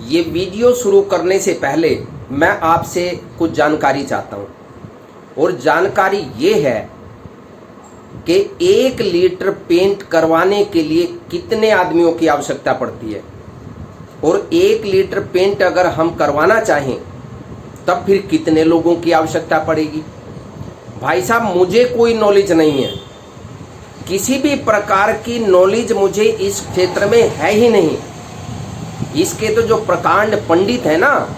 ये वीडियो शुरू करने से पहले मैं आपसे कुछ जानकारी चाहता हूँ, और जानकारी ये है कि 1 लीटर पेंट करवाने के लिए कितने आदमियों की आवश्यकता पड़ती है, और 1 लीटर पेंट अगर हम करवाना चाहें तब फिर कितने लोगों की आवश्यकता पड़ेगी। भाई साहब, मुझे कोई नॉलेज नहीं है, किसी भी प्रकार की नॉलेज मुझे इस क्षेत्र में है ही नहीं। इसके तो जो प्रकांड पंडित हैं ना,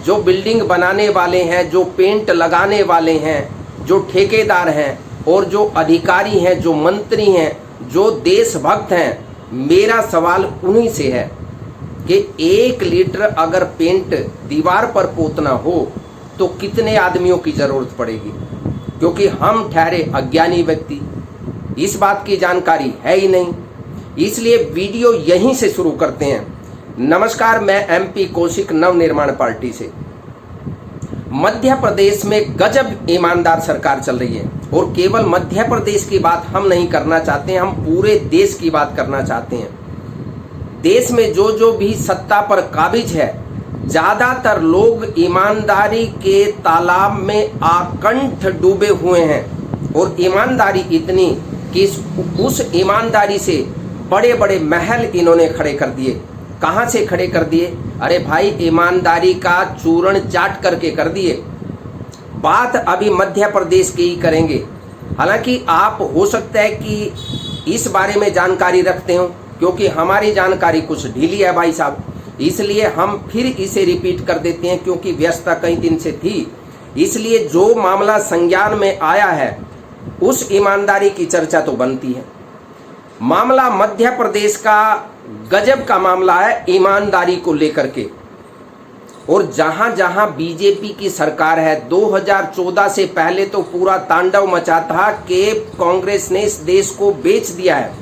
जो बिल्डिंग बनाने वाले हैं, जो पेंट लगाने वाले हैं, जो ठेकेदार हैं, और जो अधिकारी हैं, जो मंत्री हैं, जो देशभक्त हैं, मेरा सवाल उन्हीं से है कि 1 लीटर अगर पेंट दीवार पर पोतना हो तो कितने आदमियों की ज़रूरत पड़ेगी, क्योंकि हम ठहरे अज्ञानी व्यक्ति, इस बात की जानकारी है ही नहीं। इसलिए वीडियो यहीं से शुरू करते हैं। नमस्कार, मैं MP कौशिक, नवनिर्माण पार्टी से। मध्य प्रदेश में गजब ईमानदार सरकार चल रही है, और केवल मध्य प्रदेश की बात हम नहीं करना चाहते हैं, हम पूरे देश की बात करना चाहते हैं। देश में जो जो भी सत्ता पर काबिज है, ज़्यादातर लोग ईमानदारी के तालाब में आकंठ डूबे हुए हैं, और ईमानदारी इतनी कि उस ईमानदारी से बड़े बड़े महल इन्होंने खड़े कर दिए। कहाँ से खड़े कर दिए? अरे भाई, ईमानदारी का चूर्ण चाट करके कर दिए। बात अभी मध्य प्रदेश की ही करेंगे। हालांकि आप हो सकता है कि इस बारे में जानकारी रखते हो, क्योंकि हमारी जानकारी कुछ ढीली है भाई साहब, इसलिए हम फिर इसे रिपीट कर देते हैं, क्योंकि व्यस्तता कई दिन से थी। इसलिए जो मामला संज्ञान में आया है उस ईमानदारी की चर्चा तो बनती है। मामला मध्य प्रदेश का गजब का मामला है ईमानदारी को लेकर के, और जहां जहां बीजेपी की सरकार है, 2014 से पहले तो पूरा तांडव मचा था कि कांग्रेस ने इस देश को बेच दिया है।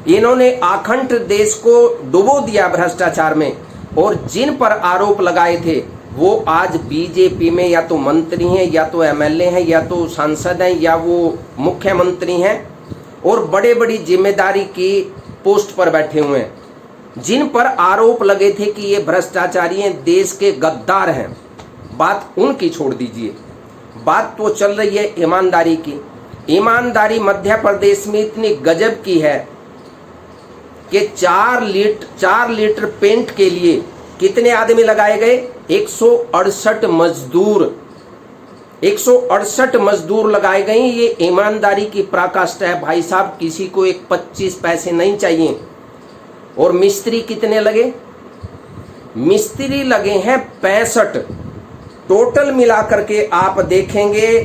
इन्होंने अखंड देश को डुबो दिया भ्रष्टाचार में, और जिन पर आरोप लगाए थे वो आज बीजेपी में या तो मंत्री हैं, या तो MLA हैं, या तो सांसद हैं, या वो मुख्यमंत्री हैं, और बड़े बड़ी जिम्मेदारी की पोस्ट पर बैठे हुए हैं। जिन पर आरोप लगे थे कि ये भ्रष्टाचारी हैं, देश के गद्दार हैं, बात उनकी छोड़ दीजिए। बात तो चल रही है ईमानदारी की। ईमानदारी मध्य प्रदेश में इतनी गजब की है कि 4 लीटर पेंट के लिए कितने आदमी लगाए गए? 168 मजदूर, 168 मजदूर लगाए गए। ये ईमानदारी की पराकाष्ठा है भाई साहब, किसी को एक 25 पैसे नहीं चाहिए। और मिस्त्री कितने लगे? मिस्त्री लगे हैं 65। टोटल मिलाकर के आप देखेंगे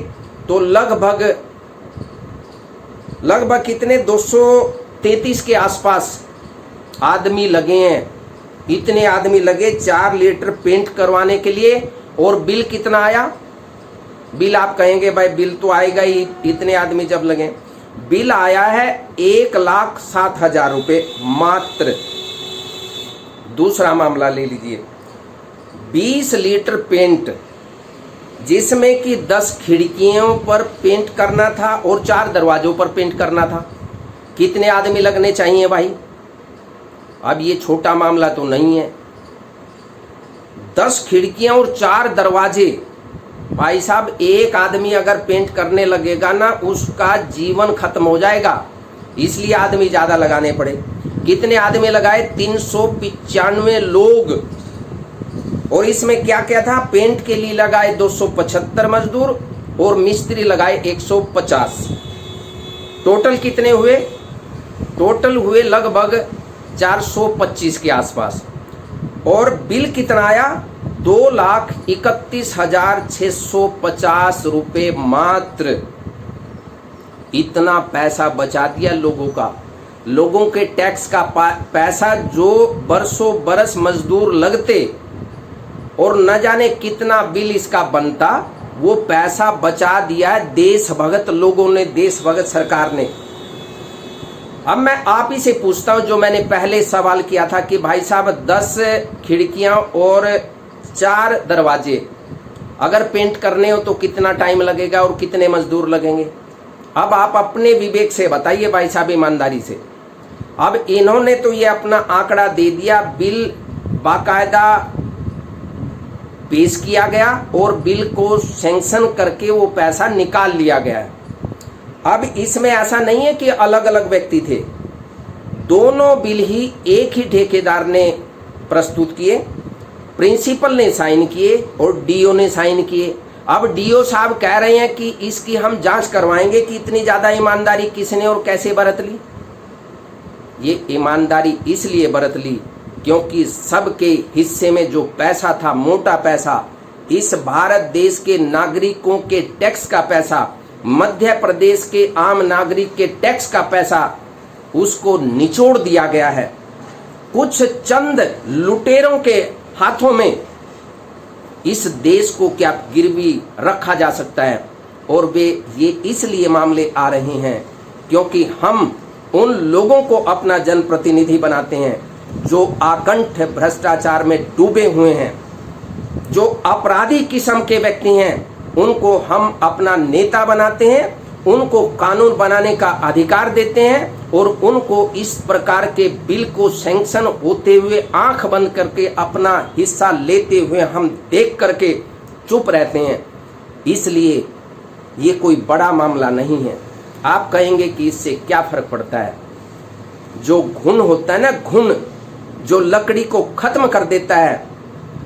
तो लगभग कितने 233 के आसपास आदमी लगे हैं। इतने आदमी लगे 4 लीटर पेंट करवाने के लिए। और बिल कितना आया? बिल आप कहेंगे भाई बिल तो आएगा ही, इतने आदमी जब लगे। बिल आया है 1,07,000 रुपये मात्र। दूसरा मामला ले लीजिए, 20 लीटर पेंट, जिसमें कि 10 खिड़कियों पर पेंट करना था और 4 दरवाजों पर पेंट करना था। कितने आदमी लगने चाहिए भाई? अब ये छोटा मामला तो नहीं है। 10 खिड़कियां और 4 दरवाजे, भाई साहब, एक आदमी अगर पेंट करने लगेगा ना, उसका जीवन खत्म हो जाएगा। इसलिए आदमी ज़्यादा लगाने पड़े। कितने आदमी लगाए? 395 लोग। और इसमें क्या क्या था? पेंट के लिए लगाए 275 मजदूर और मिस्त्री लगाए 150। टोटल कितने हुए? टोटल हुए लगभग 425 के आसपास। और बिल कितना आया? 2,31,650 रुपये मात्र। इतना पैसा बचा दिया लोगों का, लोगों के टैक्स का पैसा, जो बरसों बरस मजदूर लगते और न जाने कितना बिल इसका बनता, वो पैसा बचा दिया है देशभक्त लोगों ने, देशभक्त सरकार ने। अब मैं आप ही से पूछता हूं, जो मैंने पहले सवाल किया था कि भाई साहब 10 खिड़कियां और 4 दरवाजे अगर पेंट करने हो तो कितना टाइम लगेगा और कितने मजदूर लगेंगे? अब आप अपने विवेक से बताइए भाई साहब, ईमानदारी से। अब इन्होंने तो ये अपना आंकड़ा दे दिया, बिल बाकायदा पेश किया गया और बिल को सैंक्शन करके वो पैसा निकाल लिया गया। अब इसमें ऐसा नहीं है कि अलग अलग व्यक्ति थे, दोनों बिल ही एक ही ठेकेदार ने प्रस्तुत किए, प्रिंसिपल ने साइन किए और डीओ ने साइन किए। अब डीओ साहब कह रहे हैं कि इसकी हम जांच करवाएंगे कि इतनी ज़्यादा ईमानदारी किसने और कैसे बरत ली। ये ईमानदारी इसलिए बरत ली क्योंकि सबके हिस्से में जो पैसा था, मोटा पैसा, इस भारत देश के नागरिकों के टैक्स का पैसा, मध्य प्रदेश के आम नागरिक के टैक्स का पैसा, उसको निचोड़ दिया गया है कुछ चंद लुटेरों के हाथों में। इस देश को क्या गिरवी रखा जा सकता है? और वे ये इसलिए मामले आ रहे हैं क्योंकि हम उन लोगों को अपना जनप्रतिनिधि बनाते हैं जो आकंठ भ्रष्टाचार में डूबे हुए हैं, जो अपराधी किस्म के व्यक्ति हैं, उनको हम अपना नेता बनाते हैं, उनको कानून बनाने का अधिकार देते हैं और उनको इस प्रकार के बिल को सैंक्शन होते हुए आंख बंद करके अपना हिस्सा लेते हुए हम देख करके चुप रहते हैं। इसलिए ये कोई बड़ा मामला नहीं है। आप कहेंगे कि इससे क्या फर्क पड़ता है? जो घुन होता है ना, घुन जो लकड़ी को खत्म कर देता है,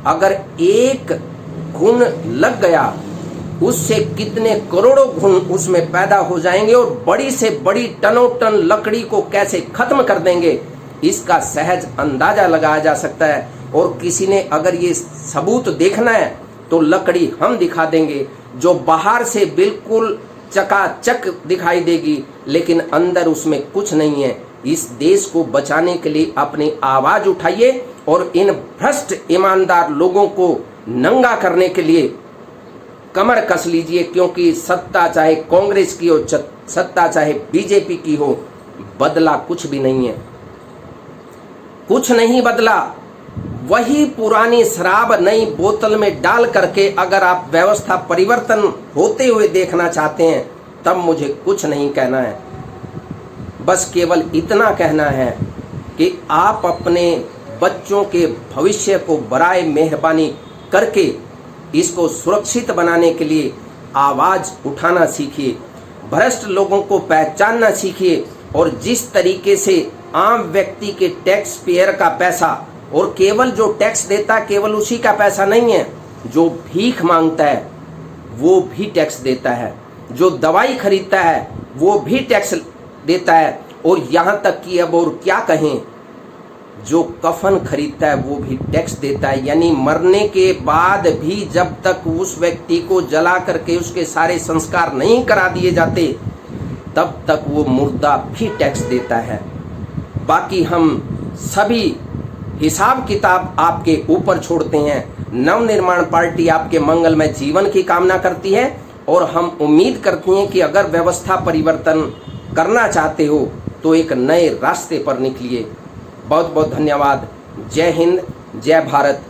अगर एक घुन लग गया उससे कितने करोड़ों घुन उसमें पैदा हो जाएंगे और बड़ी से बड़ी टनों टन लकड़ी को कैसे खत्म कर देंगे, इसका सहज अंदाजा लगाया जा सकता है। और किसी ने अगर ये सबूत देखना है तो लकड़ी हम दिखा देंगे जो बाहर से बिल्कुल चकाचक दिखाई देगी लेकिन अंदर उसमें कुछ नहीं है। इस देश को बचाने के लिए अपनी आवाज उठाइए और इन भ्रष्ट ईमानदार लोगों को नंगा करने के लिए कमर कस लीजिए, क्योंकि सत्ता चाहे कांग्रेस की हो, सत्ता चाहे बीजेपी की हो, बदला कुछ भी नहीं है, कुछ नहीं बदला। वही पुरानी शराब नई बोतल में डाल करके अगर आप व्यवस्था परिवर्तन होते हुए देखना चाहते हैं तब मुझे कुछ नहीं कहना है। बस केवल इतना कहना है कि आप अपने बच्चों के भविष्य को बराए मेहरबानी करके इसको सुरक्षित बनाने के लिए आवाज उठाना सीखिए, भ्रष्ट लोगों को पहचानना सीखिए और जिस तरीके से आम व्यक्ति के टैक्स पेयर का पैसा, और केवल जो टैक्स देता है केवल उसी का पैसा नहीं है, जो भीख मांगता है वो भी टैक्स देता है, जो दवाई खरीदता है वो भी टैक्स देता है, और यहाँ तक कि अब और क्या कहें, जो कफन खरीदता है वो भी टैक्स देता है। यानी मरने के बाद भी जब तक उस व्यक्ति को जला करके उसके सारे संस्कार नहीं करा दिए जाते तब तक वो मुर्दा भी टैक्स देता है। बाकी हम सभी हिसाब किताब आपके ऊपर छोड़ते हैं। नवनिर्माण पार्टी आपके मंगलमय जीवन की कामना करती है और हम उम्मीद करती हैं कि अगर व्यवस्था परिवर्तन करना चाहते हो तो एक नए रास्ते पर निकलिए। बहुत बहुत धन्यवाद। जय हिंद, जय भारत,